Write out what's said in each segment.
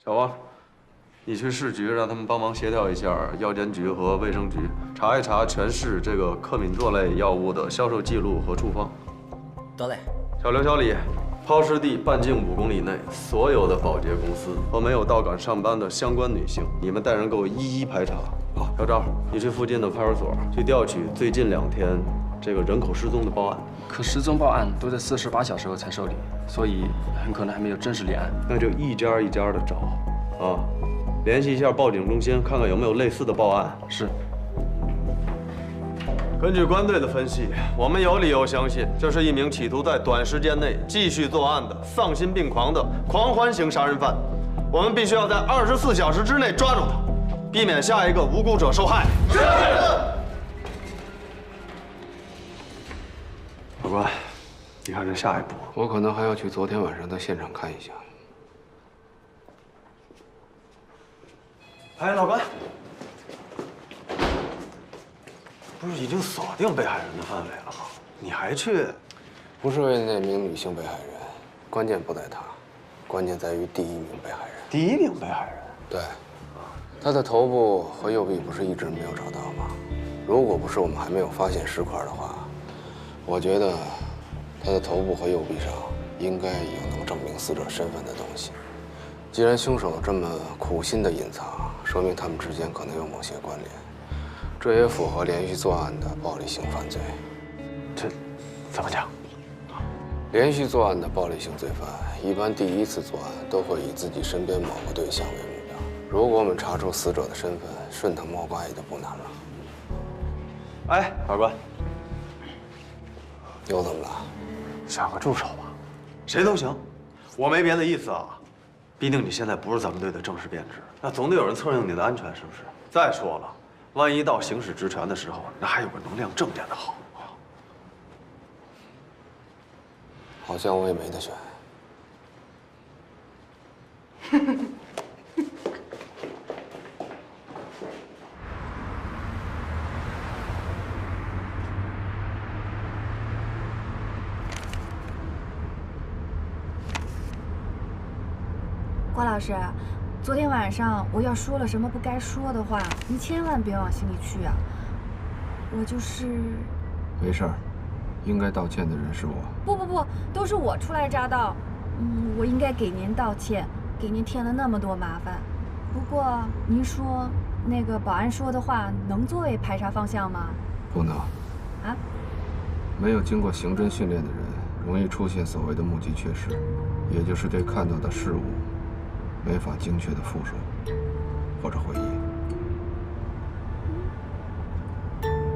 小王，你去市局让他们帮忙协调一下药监局和卫生局，查一查全市这个克敏唑类药物的销售记录和处方。得嘞。小刘、小李，抛尸地半径5公里内所有的保洁公司和没有到岗上班的相关女性，你们带人给我一一排查。好，小赵，你去附近的派出所去调取最近2天这个人口失踪的报案。可失踪报案都在48小时后才受理，所以很可能还没有正式立案。那就一家一家的找，啊，联系一下报警中心，看看有没有类似的报案。是。根据官队的分析，我们有理由相信，这是一名企图在短时间内继续作案的丧心病狂的狂欢型杀人犯。我们必须要在24小时之内抓住他，避免下一个无辜者受害。是。法官，你看这下一步，我可能还要去昨天晚上的现场看一下。哎，老关，不是已经锁定被害人的范围了吗？你还去？不是为那名女性被害人，关键不在她，关键在于第1名被害人。第1名被害人？对，她的头部和右臂不是一直没有找到吗？如果不是我们还没有发现尸块的话，我觉得她的头部和右臂上应该有能证明死者身份的东西。既然凶手这么苦心的隐藏，说明他们之间可能有某些关联，这也符合连续作案的暴力性犯罪。这怎么讲？连续作案的暴力性罪犯一般第1次作案都会以自己身边某个对象为目标。如果我们查出死者的身份，顺藤摸瓜也就不难了。哎，法官，又怎么了？想个助手吧，谁都行，我没别的意思啊。毕竟你现在不是咱们队的正式编制，那总得有人策应你的安全，是不是？再说了，万一到行使职权的时候，那还有个能量正点的好。好像我也没得选。郭老师，昨天晚上我要说了什么不该说的话，你千万别往心里去啊。我就是……没事儿，应该道歉的人是我。不，都是我初来乍到，我应该给您道歉，给您添了那么多麻烦。不过您说那个保安说的话能作为排查方向吗？不能。啊？没有经过刑侦训练的人，容易出现所谓的目击缺失，也就是对看到的事物没法精确的复述或者回忆。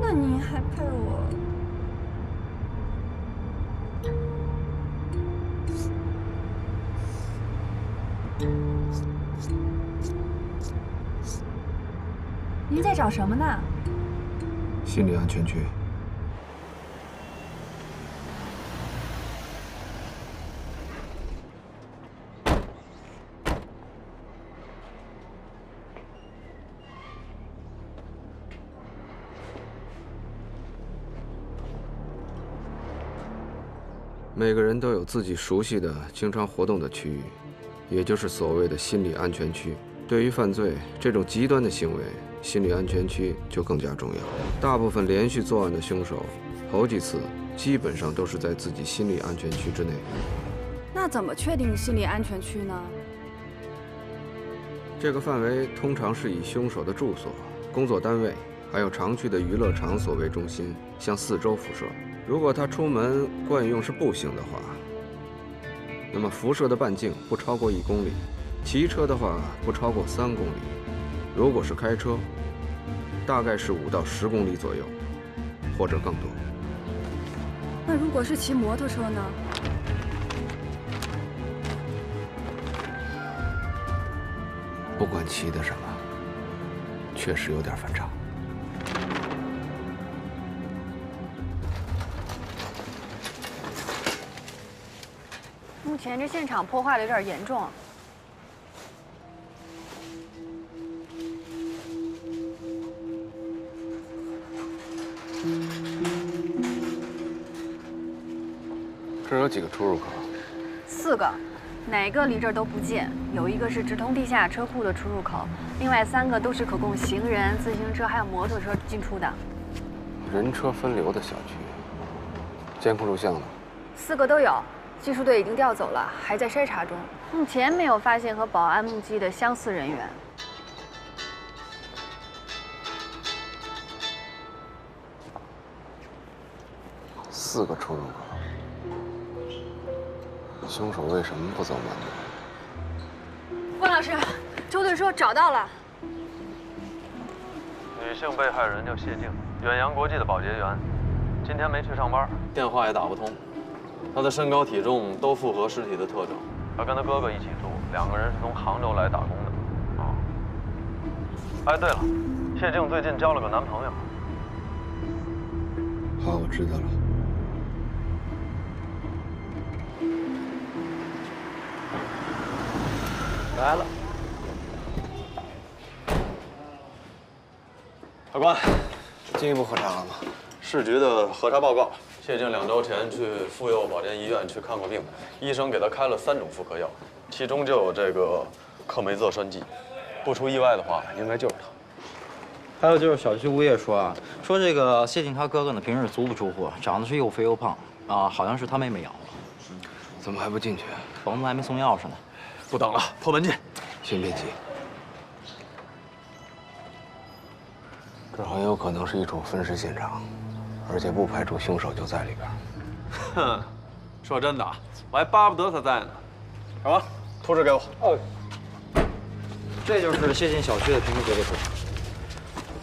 那您还派我？您在找什么呢？心理安全区。每个人都有自己熟悉的、经常活动的区域，也就是所谓的心理安全区。对于犯罪这种极端的行为，心理安全区就更加重要。大部分连续作案的凶手，头几次基本上都是在自己心理安全区之内。那怎么确定心理安全区呢？这个范围通常是以凶手的住所、工作单位，还有常去的娱乐场所为中心，向四周辐射。如果他出门惯用是步行的话，那么辐射的半径不超过1公里；骑车的话不超过3公里；如果是开车，大概是5到10公里左右，或者更多。那如果是骑摩托车呢？不管骑的什么，确实有点反常。目前这现场破坏的有点严重。这儿有几个出入口？ 4个，哪个离这儿都不近，有一个是直通地下车库的出入口，另外3个都是可供行人、自行车还有摩托车进出的。人车分流的小区，监控录像呢4个都有，技术队已经调走了，还在筛查中，目前没有发现和保安目击的相似人员。？4个出入口，凶手为什么不走慢路？温老师，周队说找到了。女性被害人叫谢静，远洋国际的保洁员，今天没去上班，电话也打不通。她的身高体重都符合尸体的特征。她跟她哥哥一起住，2个人是从杭州来打工的。哎，对了，谢静最近交了个男朋友。好，我知道了。来了，法官，进一步核查了吗？市局的核查报告，谢静2周前去妇幼保健医院去看过病，医生给她开了3种妇科药，其中就有这个克梅唑栓剂，不出意外的话，应该就是她。还有就是小区物业说啊，说这个谢静她哥哥呢平时足不出户，长得是又肥又胖啊，好像是他妹妹养的。怎么还不进去？房子还没送钥匙呢。不等了，破门进。先别急，这很有可能是一处分尸现场，而且不排除凶手就在里边。哼，说真的，我还巴不得他在呢。什么？图纸给我。哦。这就是谢静小区的平时结构图。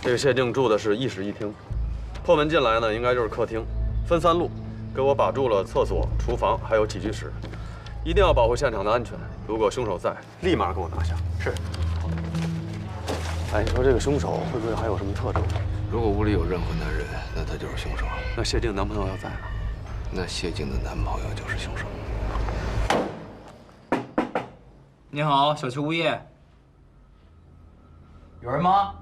这个谢静住的是一室一厅，破门进来呢，应该就是客厅，分3路，给我把住了厕所、厨房还有起居室，一定要保护现场的安全。如果凶手在，立马给我拿下。是。哎，你说这个凶手会不会还有什么特征？如果屋里有任何男人，那他就是凶手。那谢静男朋友要在呢？那谢静的男朋友就是凶手。你好，小区物业，有人吗？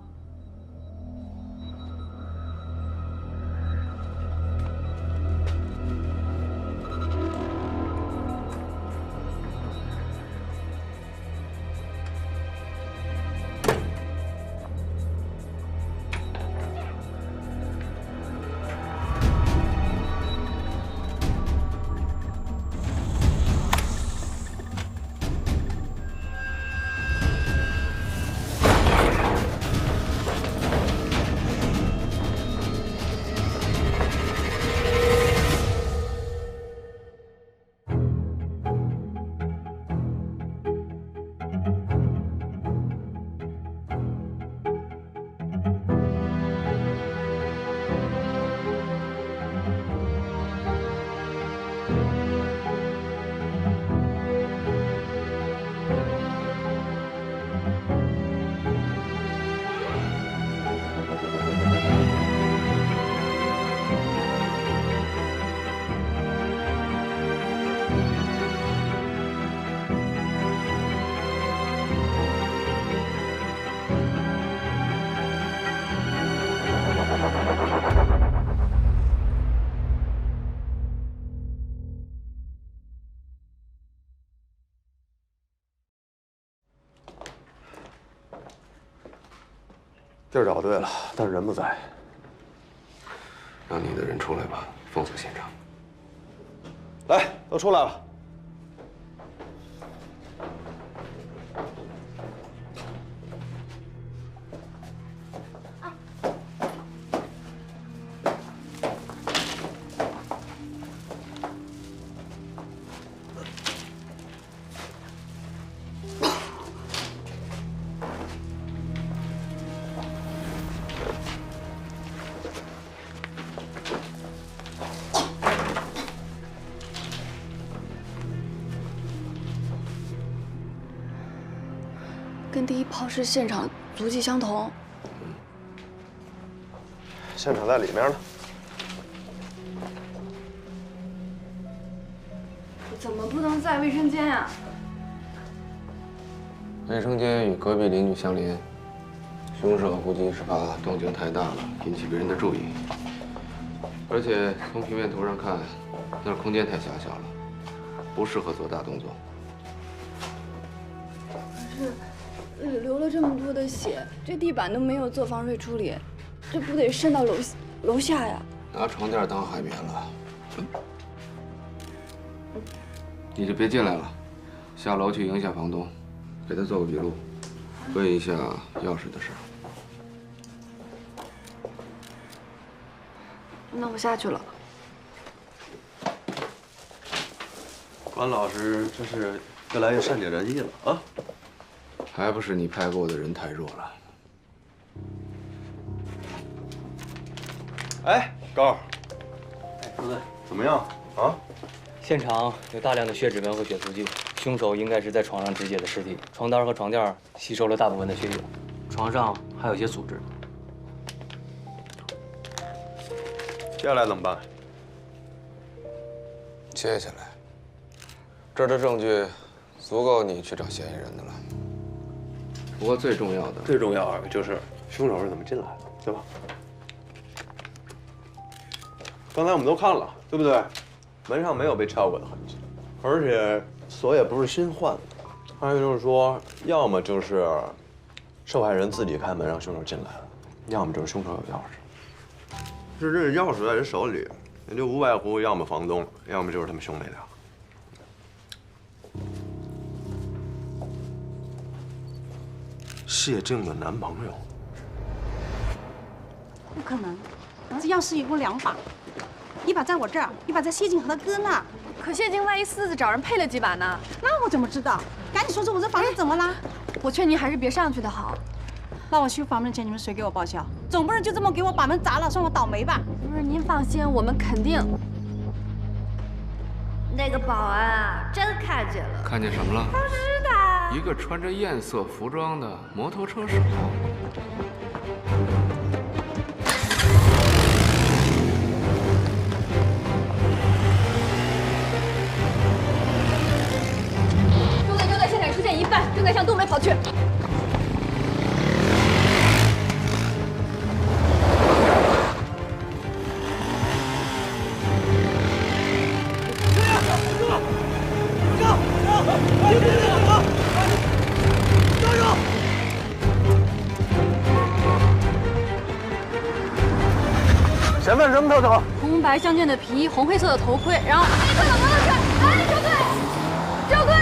地儿找对了，但是人不在。让你的人出来吧，封锁现场。来，都出来了。跟第一抛尸现场足迹相同。现场在里面呢。怎么不能在卫生间呀？卫生间与隔壁邻居相邻，凶手估计是怕动静太大了，引起别人的注意。而且从平面图上看，那儿空间太狭小了，不适合做大动作。是，流了这么多的血，这地板都没有做防水处理，这不得渗到楼下呀？拿床垫当海绵了。你就别进来了，下楼去迎下房东，给他做个笔录，问一下钥匙的事儿。那我下去了。关老师，这是越来越善解人意了啊！还不是你派过的人太弱了。哎，高儿，哎，兄弟，怎么样啊？现场有大量的血指纹和血足迹，凶手应该是在床上肢解的尸体，床单和床垫吸收了大部分的血液，床上还有一些组织。接下来怎么办？接下来，这儿的证据足够你去找嫌疑人的了。不过最重要的就是凶手是怎么进来的，对吧？刚才我们都看了，对不对？门上没有被撬过的痕迹，而且锁也不是新换的。还有就是说，要么就是受害人自己开门让凶手进来的，要么就是凶手有钥匙。这钥匙在人手里，也就无外乎要么房东，要么就是他们兄妹俩。谢静的男朋友。不可能，这钥匙一共2把，一把在我这儿，一把在谢静和他哥那儿。可谢静万一私自找人配了几把呢？那我怎么知道？赶紧说说我这房子怎么啦？我劝您还是别上去的好。那我修房门的钱你们谁给我报销？总不能就这么给我把门砸了，算我倒霉吧？不是，您放心，我们肯定。那个保安啊，真看见了。看见什么了？他知道。一个穿着艳色服装的摩托车手。重队就在现场出现一半，正在向东北跑去。前面什么特征？红白相间的皮衣，红黑色的头盔，然后黑色的摩托车。哎，周队，周队！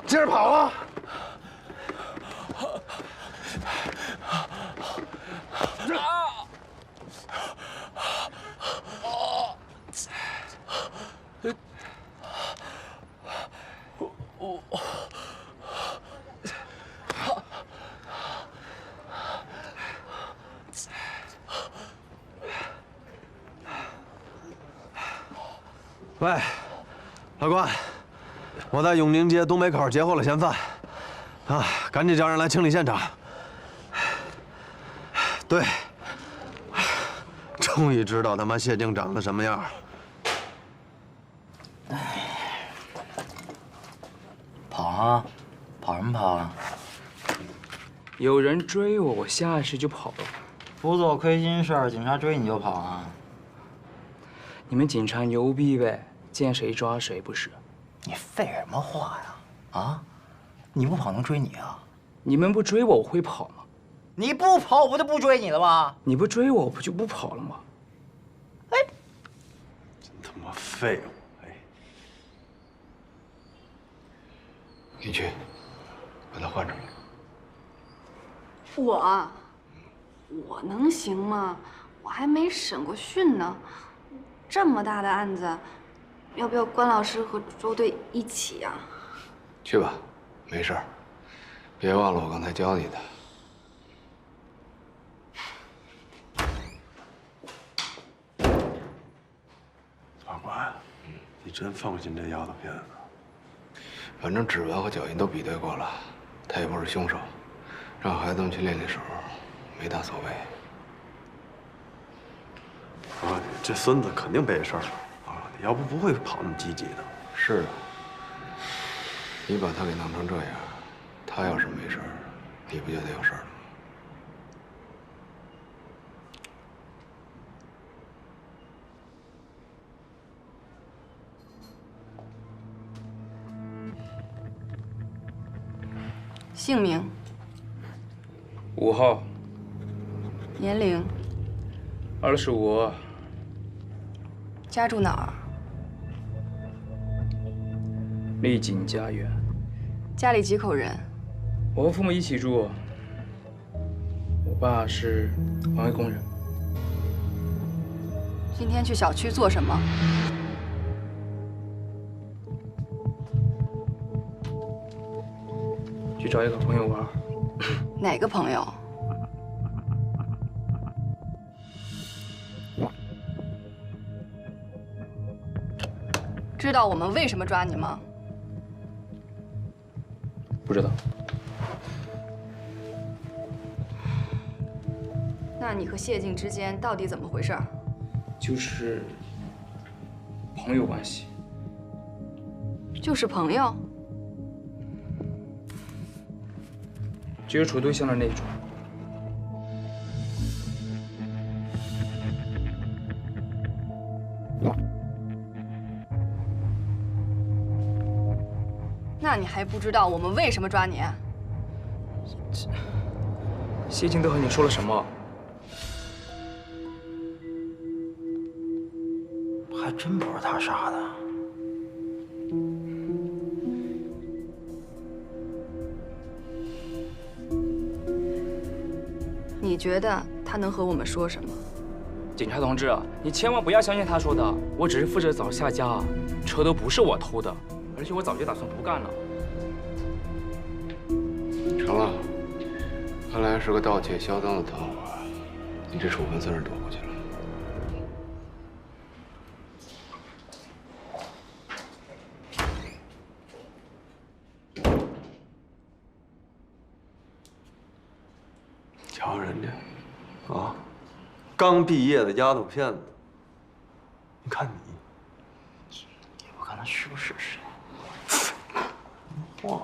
接着跑啊！喂，老关，我在永宁街东北口截获了嫌犯，啊，赶紧叫人来清理现场。对，终于知道他妈谢静长得什么样。跑啊，跑什么跑啊？有人追我，我下意识就跑了。不做亏心事儿，警察追你就跑啊？你们警察牛逼呗，见谁抓谁不是？你废什么话呀？啊？你不跑能追你啊？你们不追我，我会跑吗？你不跑，我不就不追你了吗？你不追我，我不就不跑了吗？真他妈废物！哎，你去把他换出来。我能行吗？我还没审过讯呢，这么大的案子，要不要关老师和周队一起呀？去吧，没事儿。别忘了我刚才教你的。法官，你真放心这丫头片子？反正指纹和脚印都比对过了，他也不是凶手，让孩子们去练练手，没大所谓。我告诉你，这孙子肯定背事儿了啊！你要不会跑那么积极的。是啊，你把他给弄成这样，他要是没事儿，你不就得有事儿了吗？姓名、 5号年龄、 25，家住哪儿？丽景家园。家里几口人？我和父母一起住。我爸是环卫工人。今天去小区做什么？去找一个朋友玩。哪个朋友？知道我们为什么抓你吗？不知道。那你和谢静之间到底怎么回事？就是朋友关系。就是朋友。接触对象的那种。那你还不知道我们为什么抓你？谢静都和你说了什么？还真不是他杀的。你觉得他能和我们说什么？警察同志，你千万不要相信他说的，我只是负责找下家，车都不是我偷的，而且我早就打算不干了。成了，看来是个盗窃销赃的团伙，你这处分算是躲过去了。瞧人家，啊，刚毕业的丫头片子，你看你，也不看他是不是谁。哇！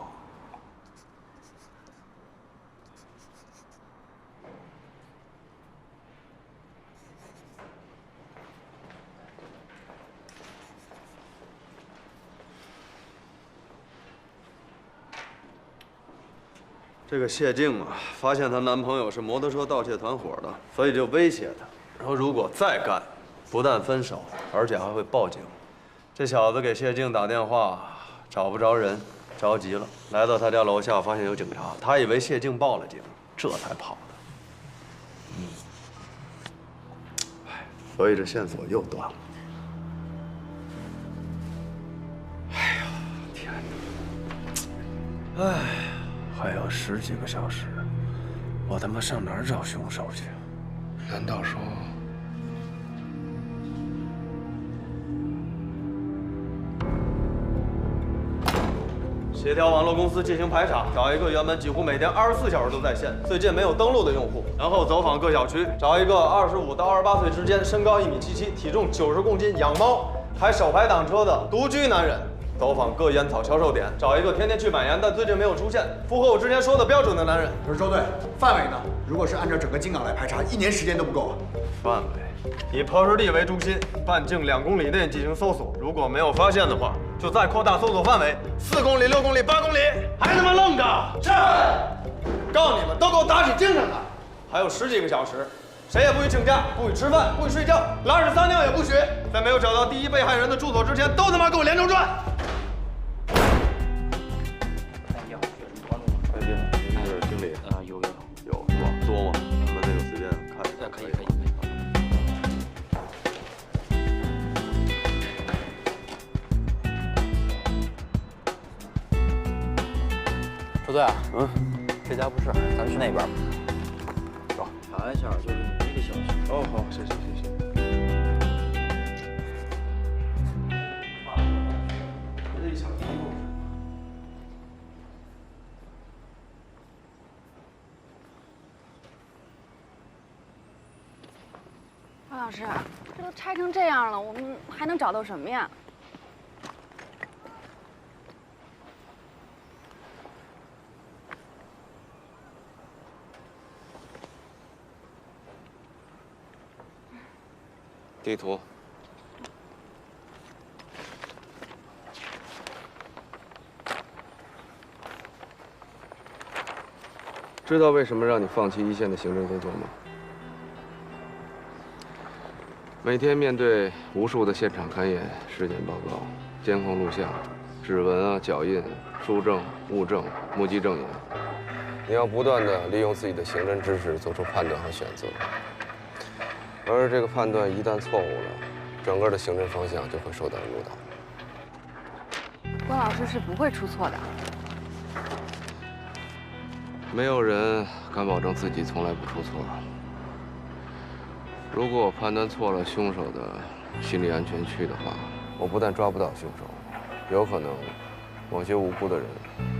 这个谢静啊，发现她男朋友是摩托车盗窃团伙的，所以就威胁她，说如果再干，不但分手，而且还会报警。这小子给谢静打电话，找不着人，着急了，来到他家楼下，发现有警察，他以为谢静报了警，这才跑的。所以这线索又断了。哎呀，天哪！哎。还有10几个小时，我他妈上哪儿找凶手去？难道说，协调网络公司进行排查，找一个原本几乎每天24小时都在线，最近没有登录的用户，然后走访各小区，找一个25到28岁之间，身高1.77米，体重90公斤，养猫，还手排挡车的独居男人。 走访各烟草销售点，找一个天天去买烟但最近没有出现、符合我之前说的标准的男人。可是周队，范围呢？如果是按照整个金港来排查，1年时间都不够啊。范围以抛尸地为中心，半径2公里内进行搜索，如果没有发现的话，就再扩大搜索范围，4公里、6公里、8公里，还他妈愣着？是！告诉你们，都给我打起精神来！还有10几个小时。 谁也不许请假，不许吃饭，不许睡觉，拉屎撒尿也不许。在没有找到第一被害人的住所之前，都他妈给我连轴转！快递呢？您是经理？有是吧？多吗？咱们那个随便看一下。可以。周队啊，这家不是，咱去那边吧。走，查一下，就是你这个小区。哦，好，谢谢。这一小区。方老师，这都拆成这样了，我们还能找到什么呀？ 地图。知道为什么让你放弃一线的行政工作吗？每天面对无数的现场勘验、尸检报告、监控录像、指纹啊、脚印、书证、物证、目击证言，你要不断地利用自己的刑侦知识做出判断和选择。 而这个判断一旦错误了，整个的行政方向就会受到误导。关老师是不会出错的。没有人敢保证自己从来不出错。如果我判断错了凶手的心理安全区的话，我不但抓不到凶手，有可能某些无辜的人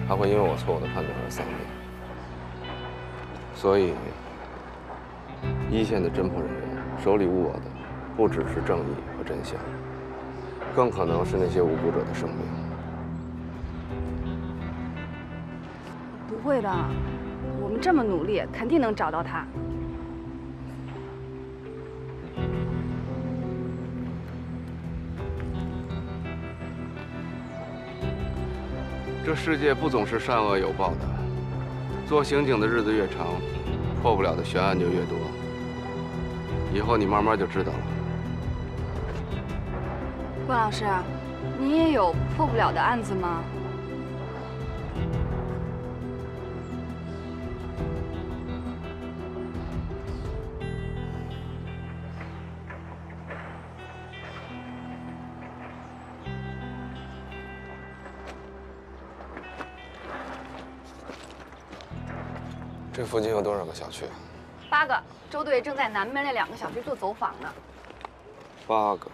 还会因为我错误的判断而丧命。所以，一线的侦破人员。 手里握的不只是正义和真相，更可能是那些无辜者的生命。不会的，我们这么努力，肯定能找到他。这世界不总是善恶有报的，做刑警的日子越长，破不了的悬案就越多。 以后你慢慢就知道了。关老师，你也有破不了的案子吗？这附近有多少个小区？8个。 周队正在南边那2个小区做走访呢。8个，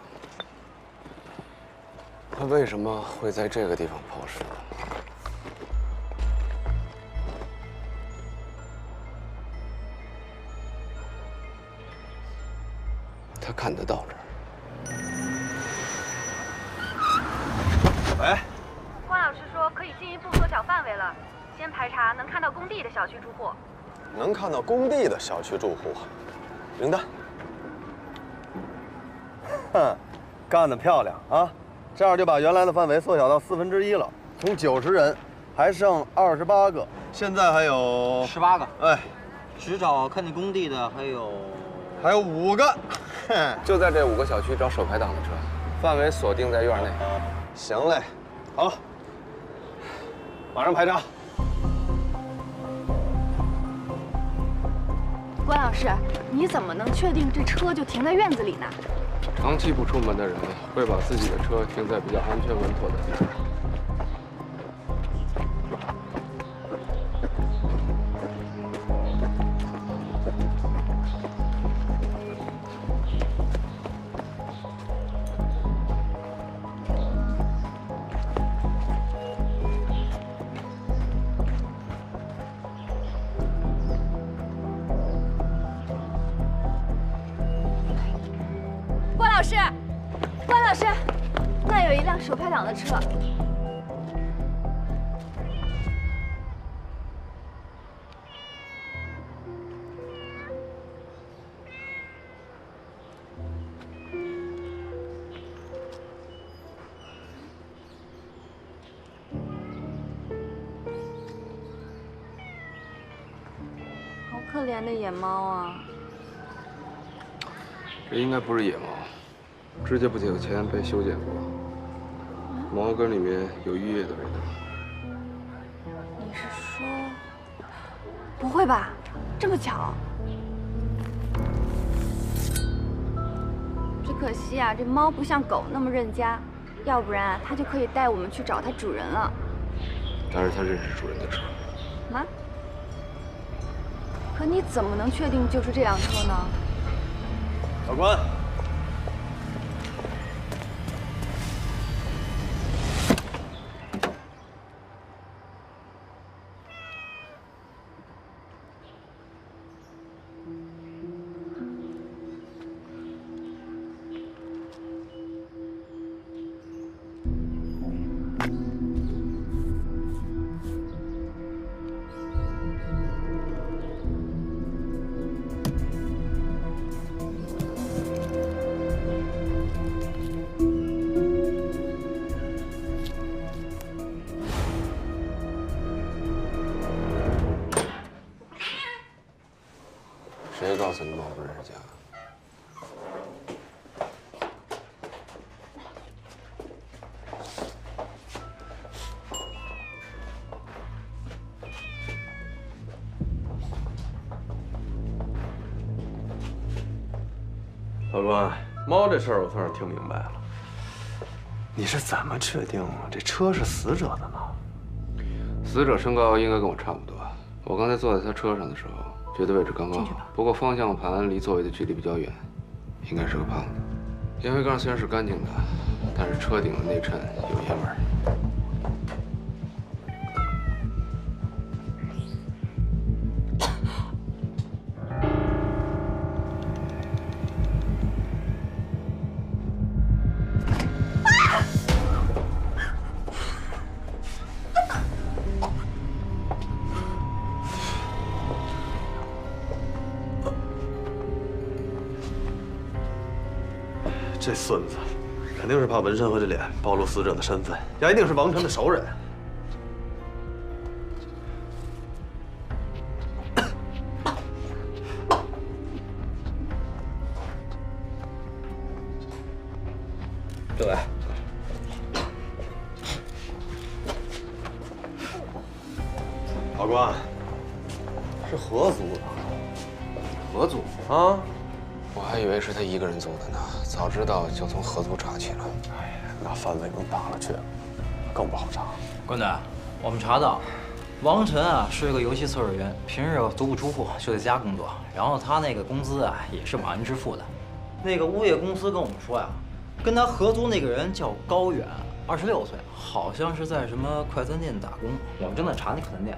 他为什么会在这个地方抛尸？他看得到这儿。喂，关老师说可以进一步缩小范围了，先排查能看到工地的小区住户。 能看到工地的小区住户，名单。哼，干得漂亮啊！这样就把原来的范围缩小到1/4了，从90人还剩28个，现在还有18个。哎，只找看见工地的还有5个。就在这5个小区找手排档的车，范围锁定在院内。行嘞，好，马上排查。 关老师，你怎么能确定这车就停在院子里呢？长期不出门的人会把自己的车停在比较安全稳妥的地方。老师，关老师，那有一辆手排档的车。好可怜的野猫啊！这应该不是野猫，指甲不久前被修剪过，毛根里面有浴液的味道。你是说？不会吧？这么巧？只可惜啊，这猫不像狗那么认家，要不然啊，它就可以带我们去找它主人了。但是它认识主人的车。啊？可你怎么能确定就是这辆车呢？法官，谁告诉你猫不认识家？法官，猫这事儿我算是听明白了。你是怎么确定这车是死者的呢？死者身高应该跟我差不多。我刚才坐在他车上的时候，觉得位置刚刚好。不过方向盘离座位的距离比较远，应该是个胖子。烟灰缸虽然是干净的，但是车顶的内衬有烟味儿。这孙子肯定是怕纹身和这脸暴露死者的身份，也一定是王晨的熟人。对，法官，是合租的。合租啊？我还以为是他一个人租的呢，早知道就从合租查起了。哎呀，那范围更大了去了，更不好查。关队，我们查到，王晨啊是个游戏测试员，平日足不出户，就在家工作。然后他那个工资啊也是保安支付的。那个物业公司跟我们说呀，跟他合租那个人叫高远，26岁，好像是在什么快餐店打工。我们正在查那快餐店。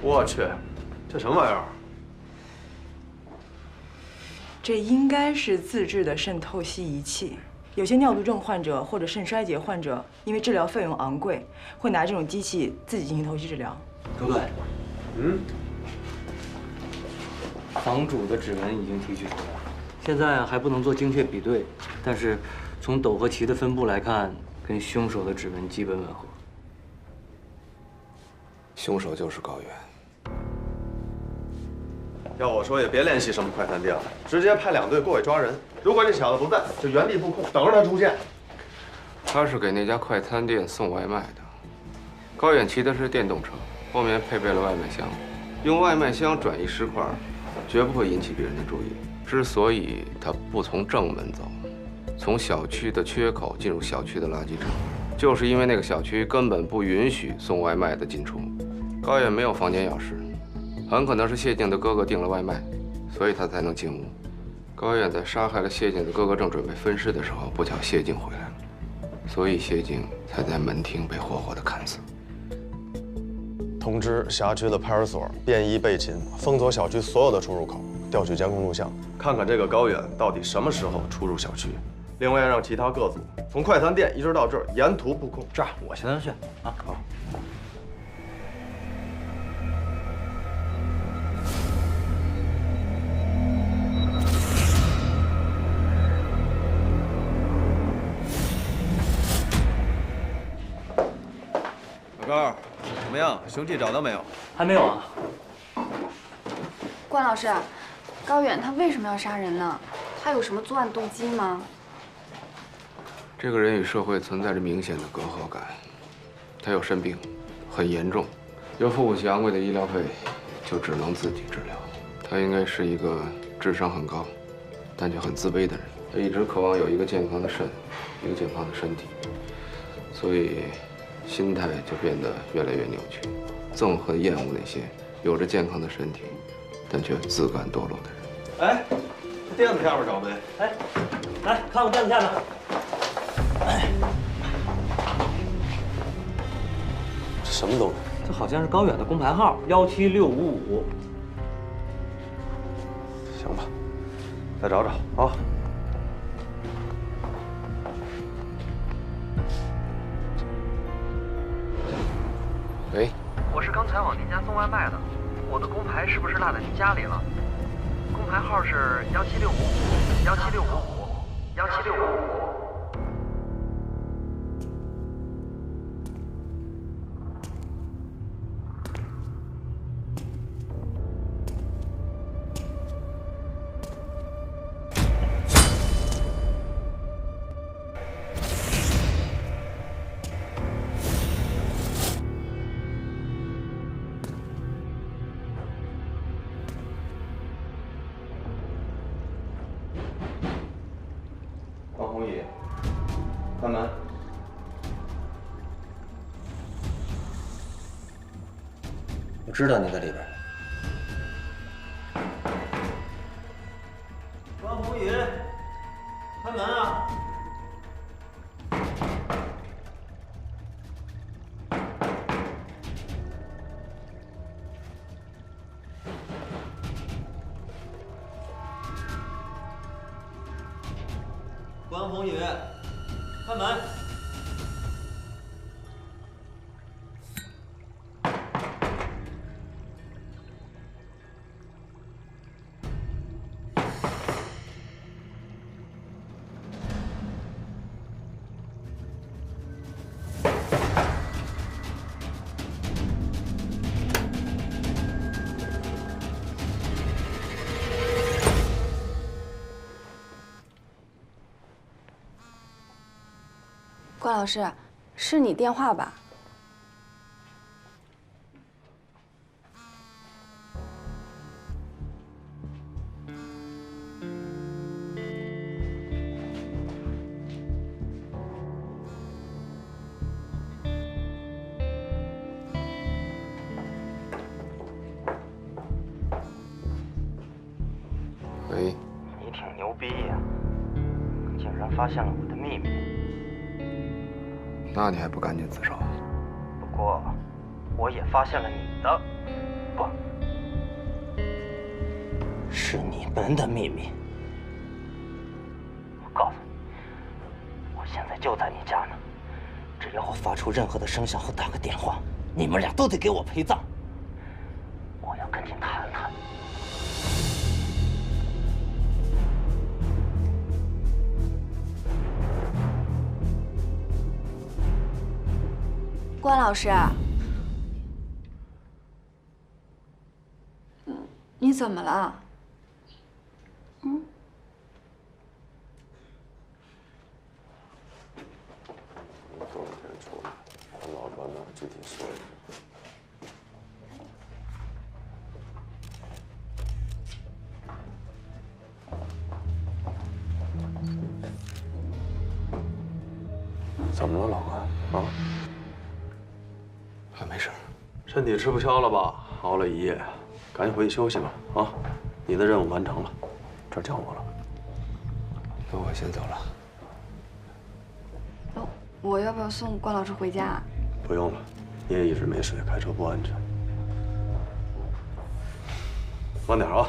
我去，这什么玩意儿？这应该是自制的肾透析仪器。有些尿毒症患者或者肾衰竭患者，因为治疗费用昂贵，会拿这种机器自己进行透析治疗。周队，嗯，房主的指纹已经提取出来了，现在还不能做精确比对，但是从斗和旗的分布来看，跟凶手的指纹基本吻合。凶手就是高远。要我说也别联系什么快餐店了，直接派2队过去抓人。如果这小子不在，就原地布控，等着他出现。他是给那家快餐店送外卖的。高远骑的是电动车，后面配备了外卖箱，用外卖箱转移尸块，绝不会引起别人的注意。之所以他不从正门走，从小区的缺口进入小区的垃圾场，就是因为那个小区根本不允许送外卖的进出。高远没有房间钥匙，很可能是谢静的哥哥订了外卖，所以他才能进屋。高远在杀害了谢静的哥哥，正准备分尸的时候，不巧谢静回来了，所以谢静才在门厅被活活的砍死。通知辖区的派出所便衣备勤，封锁小区所有的出入口，调取监控录像，看看这个高远到底什么时候出入小区。另外，让其他各组从快餐店一直到这儿沿途布控。这样，我现在去啊。好。老高，怎么样？凶器找到没有？还没有啊。关老师，高远他为什么要杀人呢？他有什么作案动机吗？这个人与社会存在着明显的隔阂感，他有肾病，很严重，要付不起昂贵的医疗费，就只能自己治疗。他应该是一个智商很高，但却很自卑的人。他一直渴望有一个健康的肾，一个健康的身体，所以心态就变得越来越扭曲，憎恨厌恶那些有着健康的身体，但却自甘堕落的人。哎，这垫子下边找呗。哎，来看我垫子下边。哎，这什么东西？这好像是高远的工牌号17655。行吧，再找找啊。喂，我是刚才往您家送外卖的，我的工牌是不是落在您家里了？工牌号是17655，17655，17655。王宏宇，开门。我知道你在里边。关宏宇，开门啊！关宏宇，开门！关老师，是你电话吧？喂，你挺牛逼呀，竟然发现了我的秘密。那你还不赶紧自首？不过，我也发现了你的，不，是你们的秘密。我告诉你，我现在就在你家呢。只要我发出任何的声响或打个电话，你们俩都得给我陪葬。我要跟你谈谈。关老师，你怎么了？昨天出来，跟老专那具体说一说。怎么了，老关？啊？还没事。身体吃不消了吧？熬了一夜，赶紧回去休息吧。啊，你的任务完成了，这儿交我了。那我先走了。我要不要送关老师回家？不用了，你也一直没睡，开车不安全。慢点啊！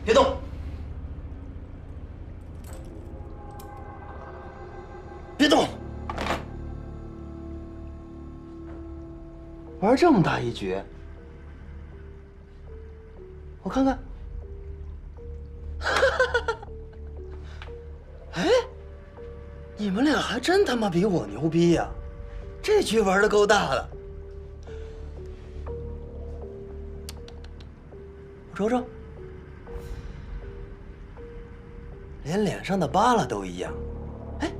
别动！别动！玩这么大一局，我看看。哎，你们俩还真他妈比我牛逼呀！这局玩的够大的。我瞅瞅。 连脸上的疤了都一样，哎，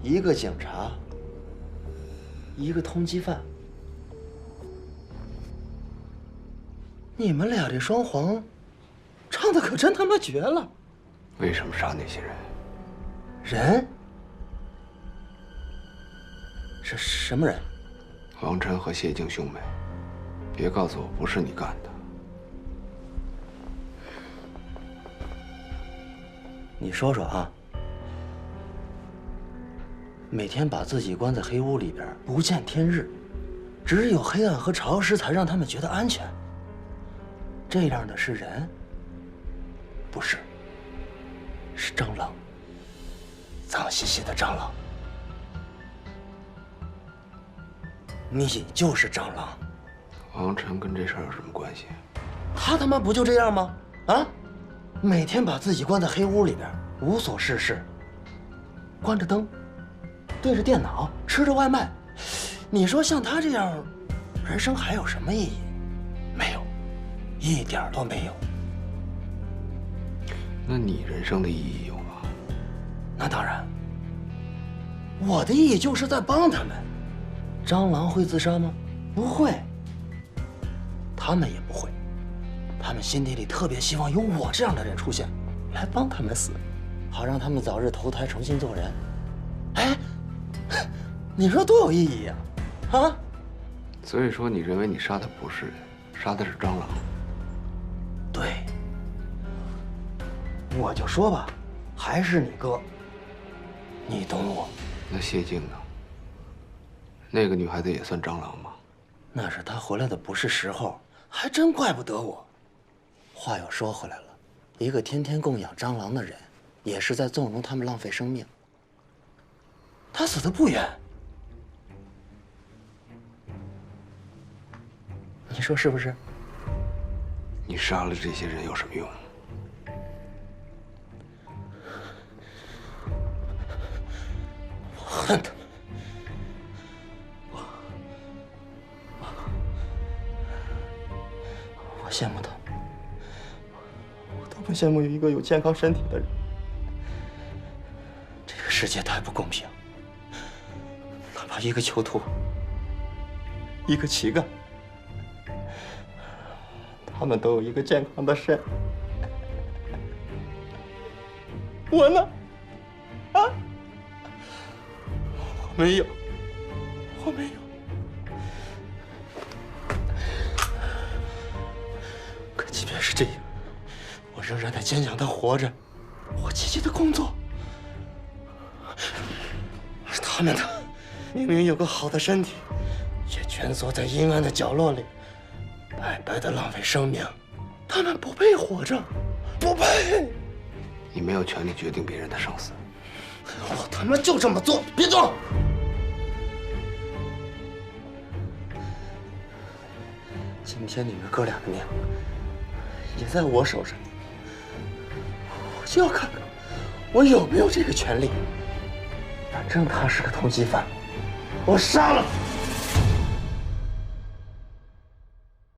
一个警察，一个通缉犯，你们俩这双簧，唱的可真他妈绝了！为什么杀那些人？人？是什么人？王晨和谢静兄妹，别告诉我不是你干的。 你说说啊，每天把自己关在黑屋里边，不见天日，只有黑暗和潮湿才让他们觉得安全。这样的是人？不是，是蟑螂，脏兮兮的蟑螂。你就是蟑螂。王晨跟这事儿有什么关系？他他妈不就这样吗？啊？ 每天把自己关在黑屋里边，无所事事，关着灯，对着电脑，吃着外卖。你说像他这样，人生还有什么意义？没有，一点都没有。那你人生的意义有吗？那当然，我的意义就是在帮他们。蟑螂会自杀吗？不会，他们也不会。 他们心底里特别希望有我这样的人出现，来帮他们死，好让他们早日投胎重新做人。哎，你说多有意义呀！啊！所以说，你认为你杀的不是人，杀的是蟑螂？对。我就说吧，还是你哥。你懂我。那谢静呢？那个女孩子也算蟑螂吗？那是她回来的不是时候，还真怪不得我。 话又说回来了，一个天天供养蟑螂的人，也是在纵容他们浪费生命。他死的不冤，你说是不是？你杀了这些人有什么用？我恨他们，我羡慕他们。 我羡慕有一个有健康身体的人。这个世界太不公平，哪怕一个囚徒，一个乞丐，他们都有一个健康的肾。我呢？啊？我没有，我没有。可即便是这样。 我仍然在坚强地活着，我积极的工作。而他们呢，明明有个好的身体，却蜷缩在阴暗的角落里，白白的浪费生命。他们不配活着，不配。你没有权利决定别人的生死。我他妈就这么做，别动！今天你们哥俩的命也在我手上，我就要看看我有没有这个权利。反正他是个通缉犯，我杀了他。